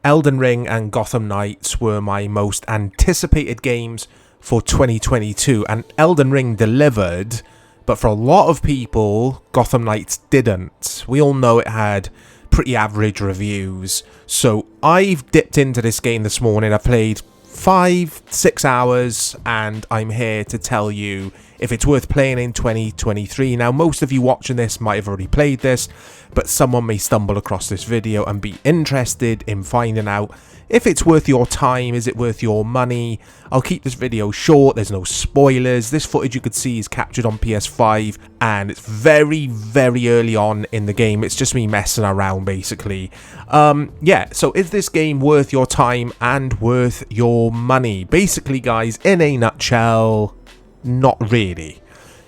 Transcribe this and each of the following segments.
Elden Ring and Gotham Knights were my most anticipated games for 2022, and Elden Ring delivered, but for a lot of people, Gotham Knights didn't. We all know it had pretty average reviews, so I've dipped into this game this morning. I played 5-6 hours, and I'm here to tell you if it's worth playing in 2023. Now, most of you watching this might have already played this, but someone may stumble across this video and be interested in finding out if it's worth your time, is it worth your money. I'll keep this video short, there's no spoilers. This footage you could see is captured on PS5, and it's very, very early on in the game. It's just me messing around, basically. Yeah, so is this game worth your time and worth your money? Basically, guys, in a nutshell, not really.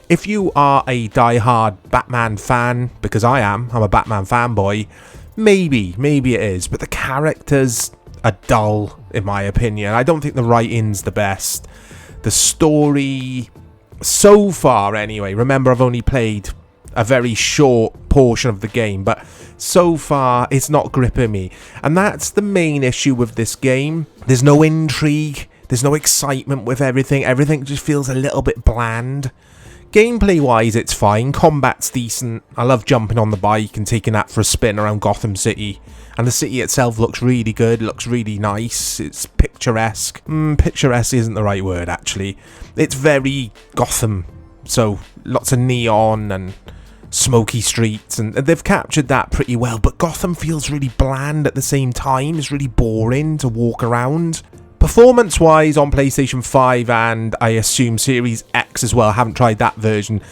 If you are a die-hard Batman fan, because I'm a Batman fanboy, maybe it is, but the characters are dull, in my opinion. I don't think the writing's the best. The story, so far anyway, remember I've only played a very short portion of the game, but so far it's not gripping me. And that's the main issue with this game. There's no intrigue, there's no excitement with everything. Everything just feels a little bit bland. Gameplay wise, it's fine. Combat's decent. I love jumping on the bike and taking that for a spin around Gotham City. And the city itself looks really good, looks really nice. It's picturesque. Picturesque isn't the right word, actually. It's very Gotham. So, lots of neon and smoky streets, and they've captured that pretty well. But Gotham feels really bland at the same time. It's really boring to walk around. Performance-wise, on PlayStation 5 and I assume Series X as well, I haven't tried that version,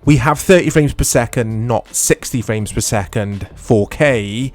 we have 30 frames per second, not 60 frames per second, 4K,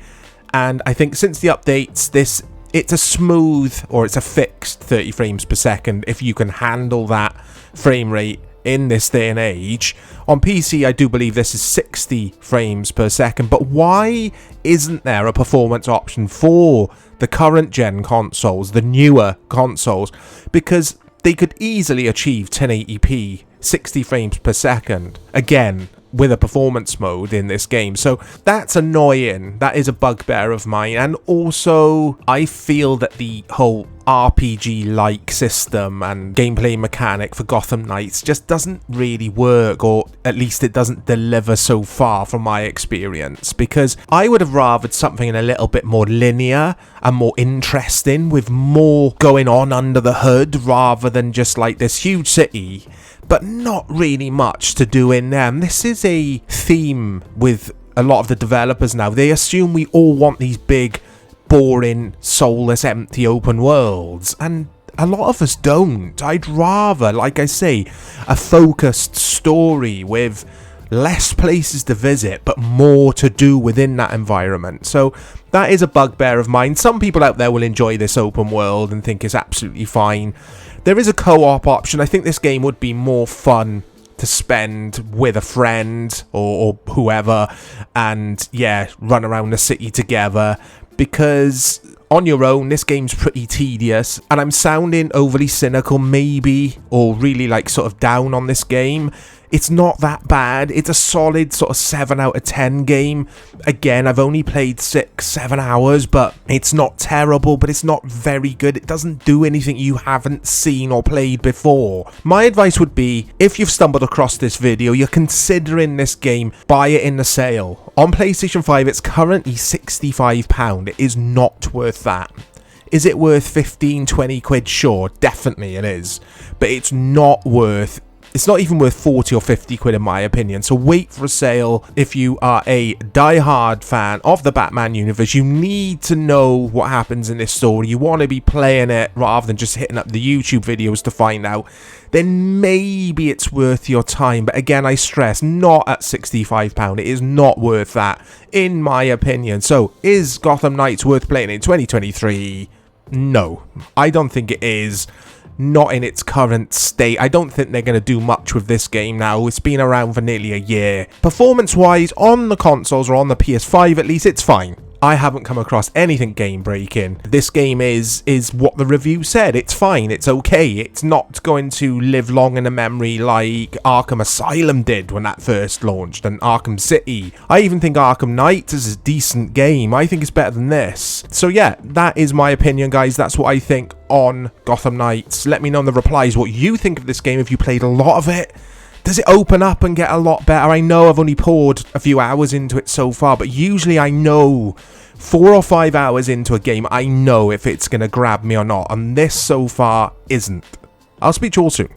and I think since the updates, it's a smooth, or it's a fixed 30 frames per second, if you can handle that frame rate in this day and age. On PC, I do believe this is 60 frames per second, but why isn't there a performance option for the current gen consoles, the newer consoles? Because they could easily achieve 1080p 60 frames per second, again, with a performance mode in this game. So that's annoying. That is a bugbear of mine. And also, I feel that the whole RPG-like system and gameplay mechanic for Gotham Knights just doesn't really work, or at least it doesn't deliver so far from my experience, because I would have rathered something a little bit more linear and more interesting, with more going on under the hood, rather than just like this huge city but not really much to do in them. This is a theme with a lot of the developers now. They assume we all want these big, boring, soulless, empty open worlds, and a lot of us don't. I'd rather, like I say, a focused story with less places to visit but more to do within that environment. So that is a bugbear of mine. Some people out there will enjoy this open world and think it's absolutely fine. There is a co-op option. I think this game would be more fun to spend with a friend or whoever, and yeah, run around the city together, because on your own this game's pretty tedious. And I'm sounding overly cynical maybe, or really like sort of down on this game. It's not that bad. It's a solid sort of 7 out of 10 game. Again, I've only played 6-7 hours, but it's not terrible, but it's not very good. It doesn't do anything you haven't seen or played before. My advice would be, if you've stumbled across this video, you're considering this game, buy it in the sale. On PlayStation 5, it's currently £65. It is not worth that. Is it worth 15-20 quid? Sure, definitely it is. But it's not worth... It's not even worth 40 or 50 quid in my opinion. So wait for a sale if you are a die-hard fan of the Batman universe. You need to know what happens in this story. You want to be playing it rather than just hitting up the YouTube videos to find out. Then maybe it's worth your time. But again, I stress, not at £65. It is not worth that, in my opinion. So is Gotham Knights worth playing in 2023? No, I don't think it is. Not in its current state. I don't think they're going to do much with this game now. It's been around for nearly a year. Performance wise, on the consoles, or on the PS5 at least, it's fine. I haven't come across anything game-breaking. This game is what the review said. It's fine, it's okay. It's not going to live long in a memory like Arkham Asylum did when that first launched, and Arkham City. I even think Arkham Knights is a decent game. I think it's better than this. So yeah, that is my opinion, guys. That's what I think on Gotham Knights. Let me know in the replies what you think of this game if you played a lot of it. Does it open up and get a lot better? I know I've only poured a few hours into it so far, but usually I know 4 or 5 hours into a game, I know if it's going to grab me or not, and this so far isn't. I'll speak to you all soon.